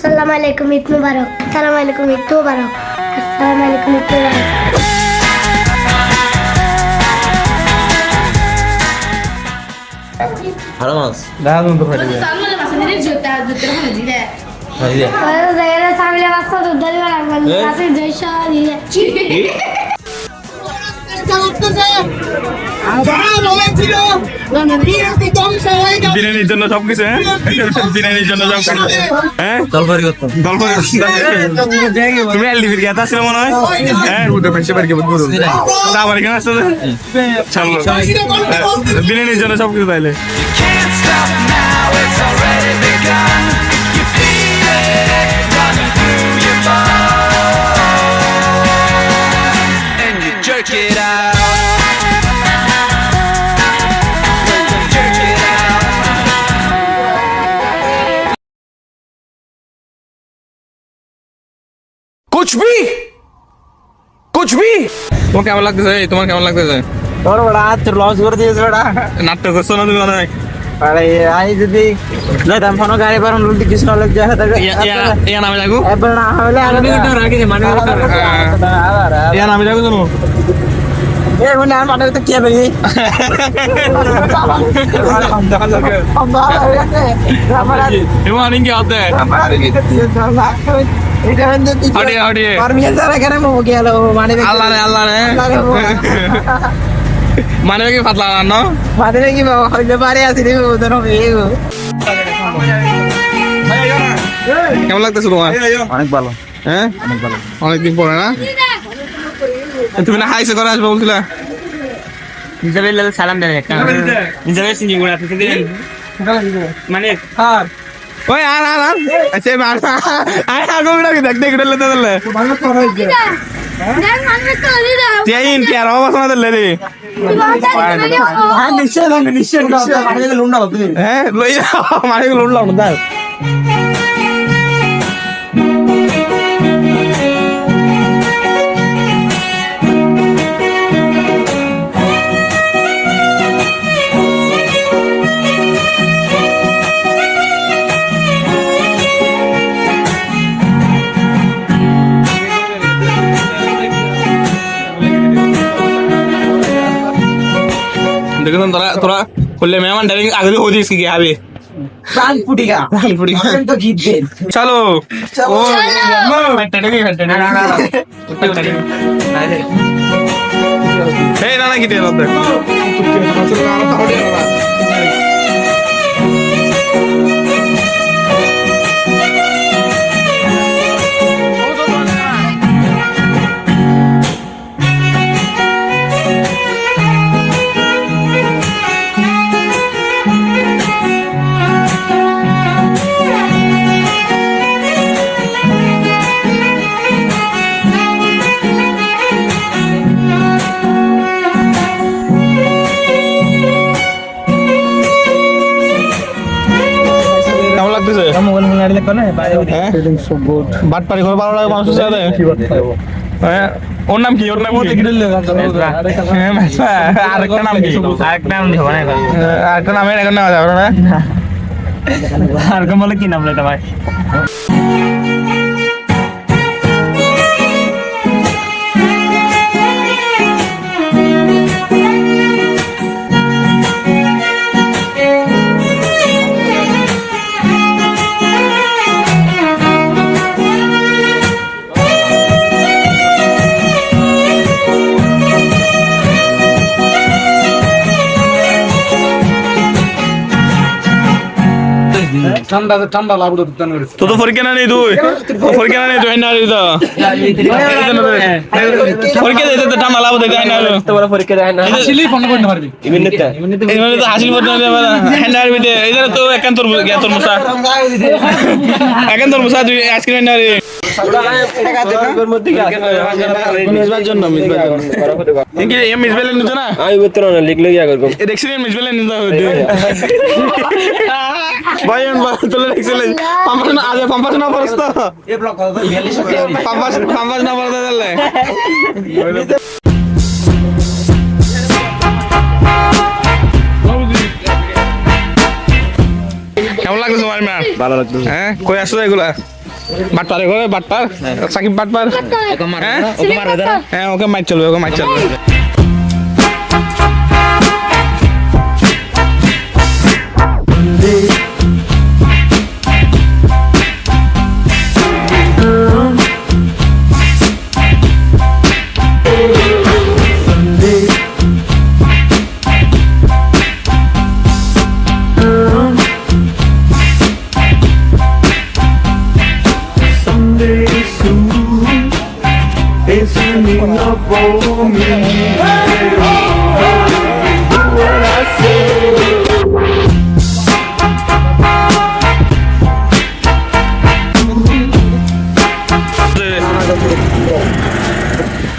আসসালামু আলাইকুম, ঈদ মুবারক। আসসালামু আলাইকুম, ঈদ মুবারক। আসসালামু আলাইকুম, ঈদ মুবারক। ভালো মাছ বিরিয়ানির জন্য সবকিছু, হ্যাঁ বিরিয়ানির জন্য সবকিছু, হ্যাঁ তলবারি করতাম তুমি এলডিভির গেতা ছিল মনে হয়, হ্যাঁ আমার এখানে আসতে বিরিয়ানির জন্য সবকিছু তাইলে कुछ भी তোমার কেমন লাগতেছে? তোমার কেমন লাগতেছে? তোর বড় আজ লস করে দিয়েছে বড় নাটক করছো না তুমি মনে হয়? আরে আই যদি যাইতাম ফোন গাড়ি পারন লুটি কিছু না লাগে দেখা থাকে ইয়া নামে লাগু এবার না হলে আর ইয়া নামে লাগু জানো এ মানে আর মানে তো কি হবে এমন কি হতে এটা হচ্ছে হড়িয়ে হড়িয়ে পারমিশন ছাড়া কেন মো গেল মানে আল্লাহ রে মানে কি পাতলা না মানে কি হইলে পারে আসি রে ওদের হবে কেমন লাগতেছে তোমার? অনেক ভালো হ্যাঁ অনেক ভালো অনেকদিন পরে না তুমি না হাইসে করে আসবে বলছিলা নিজের সালাম দেন একটা নিজের সিঙ্গি গুড়া থেকে দিলেন মানে আর ওই আর আচ্ছা মার আয় আগো না কি দেখতে গড়লে তো দিলে তেইন কি আর অবস্থা না দিলে রে নিশ্চয় মানে লুন্ডা তুমি হ্যাঁ লই মানে লোড লাও না देखो তোরা বললে মেহমান ডাইরেক্ট আগে हो दिस की आवे প্রাণ ফুটিকা তো জিতবে চলো ও এই না না কি দেন ওদের বাটপারি করে ভালো লাগে মানুষের সাথে হ্যাঁ ওর নাম কি? ওর নাম আরেকটা নাম কি? আরেকটা নামে এখন নেওয়া যাবে না আর কোন বলে কি নাম লেটা ভাই ঠান্ডা লাগু তো তো পরীক্ষা না নেই তুই পরীক্ষা না নেই তুই না রে তো পরীক্ষা দিতে তো ঠান্ডা লাগু দেখে না তোরা পরীক্ষা দেয় না আসলেই ফোন করতে পারবি এমনিতে তো হাসিল করতে হ্যান্ড আর বিতে এদের তো একান্তর জ্ঞাতর মুসা একান্তর মুসা তুই আইসক্রিম না রে মিসবার জন্য কি এম মিসবেলেন নিছ না আমি উত্তর না লিখলে কি করব দেখছিস মিসবেলেন নিছ Bayan ba tuloy excellent. Pampas na aja pampas na porosto. এ ব্লক কত 42 Pampas na porosto dale. কেমন লাগছে তোমার ম্যাম? ভালো লাগছে হ্যাঁ কই আসছো এগুলা? বাটপারে করে বাটপার সাকিব বাটপার হ্যাঁ হ্যাঁ ওকে মাইর চলবে ওকে মাইর চলবে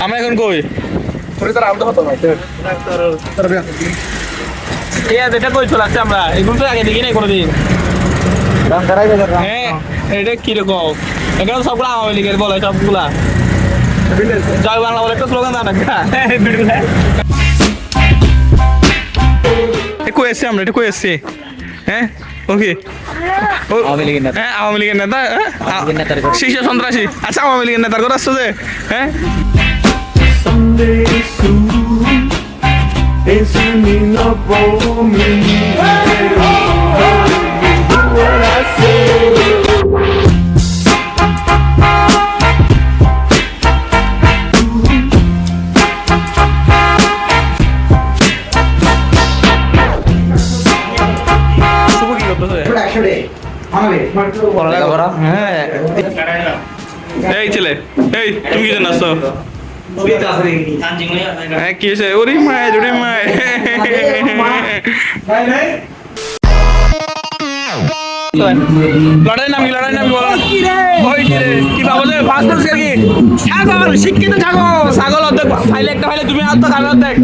আমরা এখন কই এটা কই চলে আসছে আমরা এগুলো তো আগে দেখি নাই কোনোদিন হ্যাঁ এটা কিরকম এখানে সবগুলো আওয়ামী লীগের বলে সবগুলা জয় বাংলা বলে একটা স্লোগান দাও না কই এসছি আমরা এটা কই এসছি হ্যাঁ ওকে হ্যাঁ আওয়ামী লীগের নেতা শীর্ষ সন্ত্রাসী আচ্ছা আওয়ামী লীগের নেতার কথা আসছে যে হ্যাঁ এই ছেলে এই তুমি কি জানো আসছো হ্যাঁ কি হয়েছে ওরে মায়ের লড়াই নামি বলো ওই কি রে কি বাবু যে ফাস্ট ফাস্ট কি ছাগল শিক্ষিত ছাগল অর্ধেক ফাইলে একটা ফাইলে তুমি অর্ধেক আমি অর্ধেক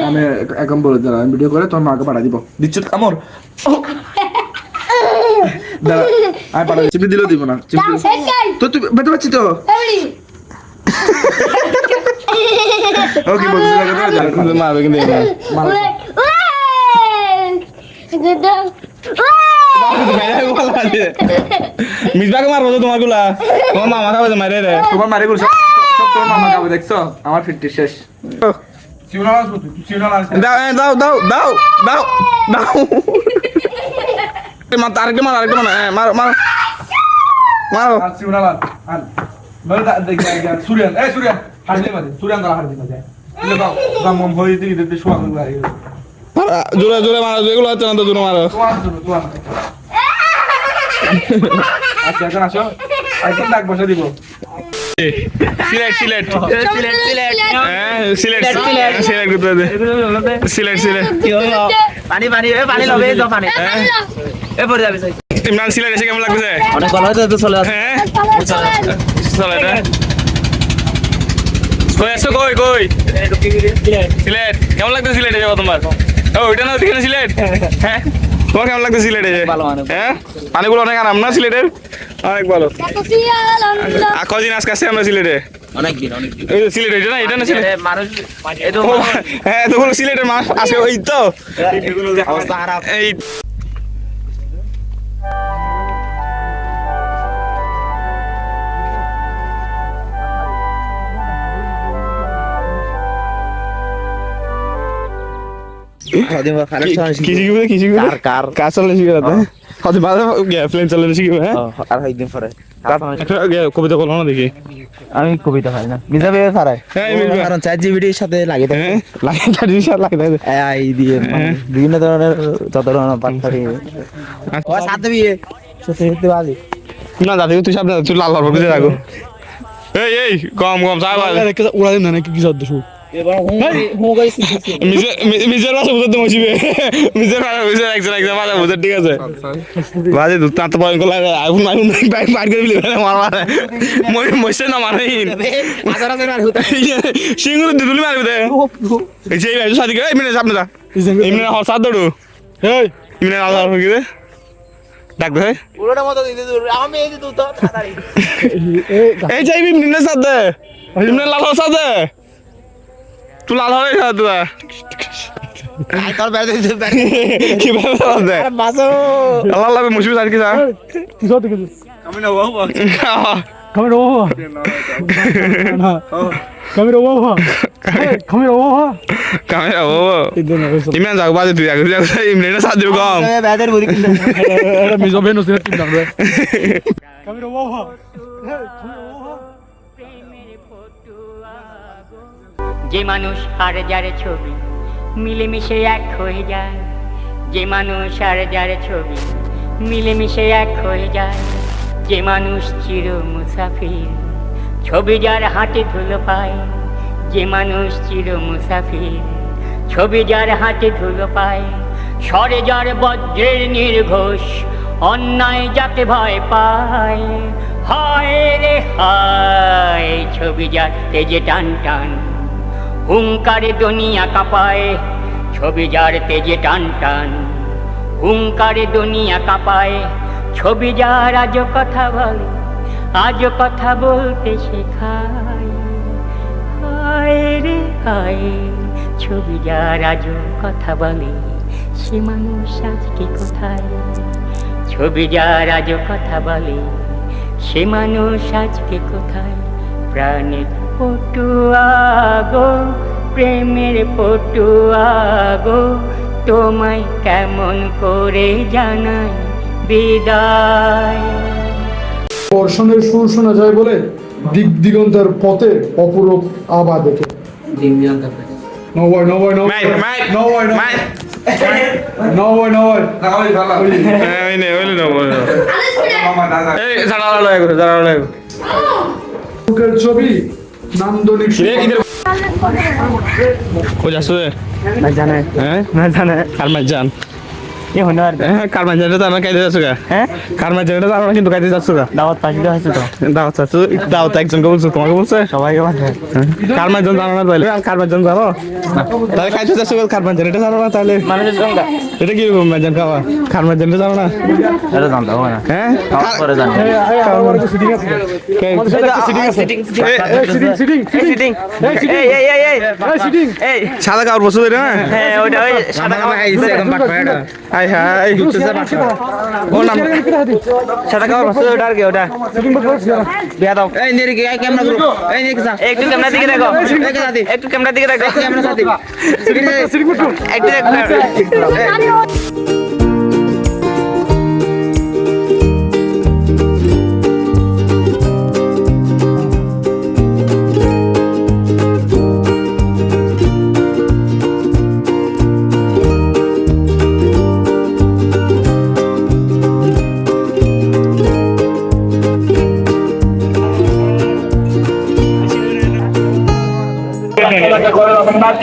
আমি এখন বলে দিলাম ভিডিও করে তোমার মাকে পাঠা দিব দিচ্ছ কামড় আমি পাঠা চিপি দিলেও দিব না তো তুই বেতে পাচ্ছি তো ওকে বলছি মারবে কিন্তু মিসবাকে মারবো তো তোমার গুলা তোমার মামা খাবে মারে রে তোমার মারে গুলো সব তোমার মামা খাবে দেখছো আমার ফিটটি শেষ দাও দাও দাও দাও দাও আরেকটা মার আরেকটা মার মারো মারো সুরিয়ান এই সুরিয়ান হারলি মাঝে সুরিয়ান দ্বারা হারলি মাঝে দাও মম হয়ে দিতে শোয়া জোরে জোরে মারো যেগুলো হচ্ছে না তো জোরে মারো আচ্ছা এখন আসো এখন ডাক বসে দিব সিলেট সিলেট সিলেট সিলেট হ্যাঁ সিলেট সিলেট সিলেট করতে দে সিলেট সিলেট পানি পানি এ পানি লবে যাও পানি এ পড়ে যাবে ইমরান সিলেট এসে কেমন লাগছে? অনেক ভালো হয়েছে তো চলে আসে। হ্যাঁ চলো এটা কই আসছো কই সিলেট কেমন লাগছে সিলেটে যাবো তোমার? ও ওইটা না ওইখানে সিলেট হ্যাঁ তোমার কেমন লাগছে সিলেটে যে? ভালো, অনেক হ্যাঁ পানিগুলো অনেক আরাম না সিলেটের? অনেক ভালো। আর কদিন আজকে আসছে আমরা সিলেটে? অনেকদিন এই যে সিলেট এটা না এটা না সিলেট? মানুষ এই তো ও, হ্যাঁ তো বলো সিলেটের মাছ আজকে ওই তো অবস্থা খারাপ। এই কি শিখবে কার চলে শিখবে রাতে কত ভালো প্লেন চলে শিখবে হ্যাঁ আর একদিন পরে একটা কবিতা বলো না দেখি আমি কবিতা পারি না মিজা ভাই পারে হ্যাঁ মিলবে কারণ চ্যাট জিপিটির সাথে লাগে থাকে হ্যাঁ লাগে তার সাথে লাগে থাকে এআই দিয়ে বিভিন্ন ধরনের যত ধরনের পাঠ থাকে ও সাথে বিয়ে সত্যি সত্যি ভালো না দাদি তুই সামনে তুই লাল লাল বুঝে রাখো এই কম চা ভাই উড়া দিন না নাকি কি সদ্য শুভ মিজের মাসে বুঝতে মসিবে মিজের একজন মাসে বুঝে ঠিক আছে বাজে দুধ তাঁত পয়েন্ট করলে আইফোন বাইর করে দিলি মার মসে না মানে সিঙ্গুর দুলি মারবে দে এই যে ভাই সাদি এই মিনে সামনে যা এমনি হল সাত দড়ু এই এমনি আলাদা হয়ে গেছে ডাক দে পুরোটা মতো দিতে আমি এই যে তুই তো তাড়াতাড়ি এই যাইবি মিনে সাদ দে এমনি লাল সাদ দে তুই লাল হয়ে যা তুই তোর বেড়ে দিতে কি ব্যাপার আছে মাসো আল্লাহ লাগে মুশকিল আর কি যা কি সদ্য কিছু আমি না বাবা 카메라 오버 카메라 오버 카메라 오버 কামেরা ও ইমরান যাও বাজে তুই আগে ইমরানের সাথে দিব কম বেদের বুড়ি এটা মিজো বেনো সেট টিম দাঁড়াবে 카메라 오버 যে মানুষ আর যার ছবি মিলেমিশে এক হয়ে যায়, যে মানুষ আর যার ছবি মিলেমিশে এক হয়ে যায়, যে মানুষ চির মুসাফির ছবি যার হাতে ধুলো পায়, যে মানুষ চির মুসাফির ছবি যার হাতে ধুলো পায়, স্বরে যার বজ্রের নির্ঘোষ অন্যায় যাতে ভয় পায়, হায় রে হায় ছবি যার তেজে টান টান হুঙ্কারে দুনিয়া কাঁপায়, ছবি যার তেজে টান টান হুঙ্কারে দুনিয়া কাঁপায়, ছবি যার আজও কথা বলে আজও কথা বলতে শেখায়, হায় রে হায় ছবি যার আজও কথা বলে সে মানুষ আজকে কোথায়, ছবি যার আজও কথা বলে সে মানুষ আজকে কোথায়, প্রাণের পটুয়া গো প্রেমের পটুয়া গো তোমায় কেমন করে জানাই বিদায়। বর্ষণের সুর শোনা যায় বলে দিক দিগন্তের পথে অপরূপ আভা দেখে নবয় নবয় নবয় নবয় নবয় নবয় নবয় এই নে ওইলে না বল এই জানা লাগা করে জানা লাগা বুকের ছবি নান্দনিক কো যাসো না জানে হ্যাঁ না জানে কারমাই জান কি হলো আর হ্যাঁ কারমাই জানটা তো আমরা কাইতে যাচ্ছ গা হ্যাঁ কারমাই জানটা তো আমরা কিন্তু কাইতে যাচ্ছ গা দাওয়াত পাইতে হয়েছে তো দাওয়াত চাচ্ছ দাওয়াত একজনকে বলছো তোমাকে বলছে সবাইকে বলে কারমাই জান জানো না তাহলে কারমাই জান জানো তাহলে খাইতে যাচ্ছ কারমাই জান এটা জানো না তাহলে মানুষের সঙ্গে এটা কি রকম মাইজান খাওয়া কারমাই জানটা জানো না এটা জানতে হবে না হ্যাঁ পরে জানতে সিটিং আছে সিটিং সিটিং সিটিং এই সিটিং সাদা কাপড় বসে না হ্যাঁ ওইটা ওই সাদা কাপড় খাইছে একদম বাটপাড়া আই হাই ও নাম সাদা কাপড় বসে ওটা আর কি ওটা সিটিং বাট করছ বিয়া দাও এই নিয়ে কি ক্যামেরা গ্রুপ এই নিয়ে কি একটু ক্যামেরা দিকে দেখো একটু ক্যামেরা দিকে দেখো ক্যামেরা সাথে সিটিং বাট একটু দেখো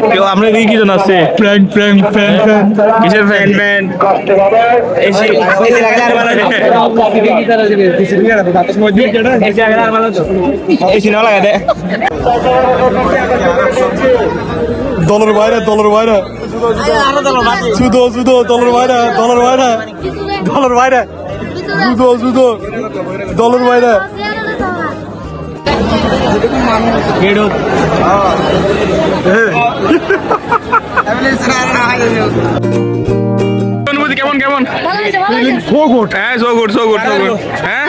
কেউ আমরা এদিকে কি জন আছে প্র্যাঙ্ক প্র্যাঙ্ক প্র্যাঙ্ক প্র্যাঙ্ক কিসের ফ্যান ফ্যান এসি লাগলে আর ভালো এসি না লাগা দে দলের বাইরে জুদো দলের বাইরে জুদো দলের বাইরে অনুভূতি কেমন কেমন সো গুড হ্যাঁ সো গুড হ্যাঁ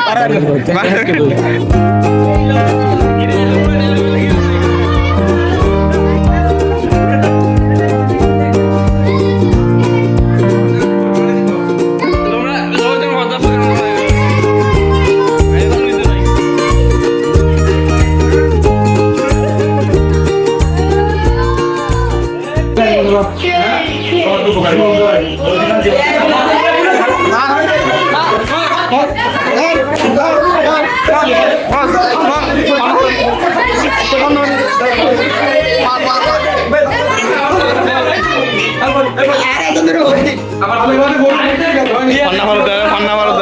পান্না ভারত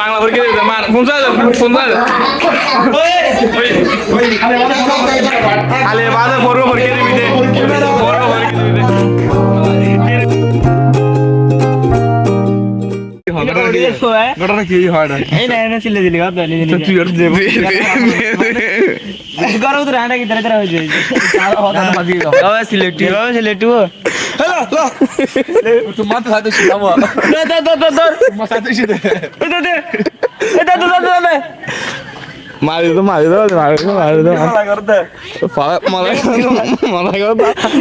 বাংলা পরীক্ষা দিতে মার ফোন আলে বাদে পড়বো পরীক্ষা দিবি দে ঘটনা কি হয় না এই না না সিলে দিলি গাত দিলি তুই আর দেবে গরম তো রান্না কি তারা হয়ে যায় বাবা select Tu mata hadi şu tamam. দর Masa dışı de. মারি তো মারা করতে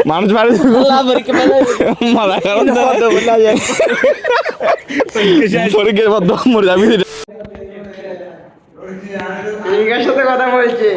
মানুষ মারি মারা করতে মরে যাবি সাথে কথা বলছে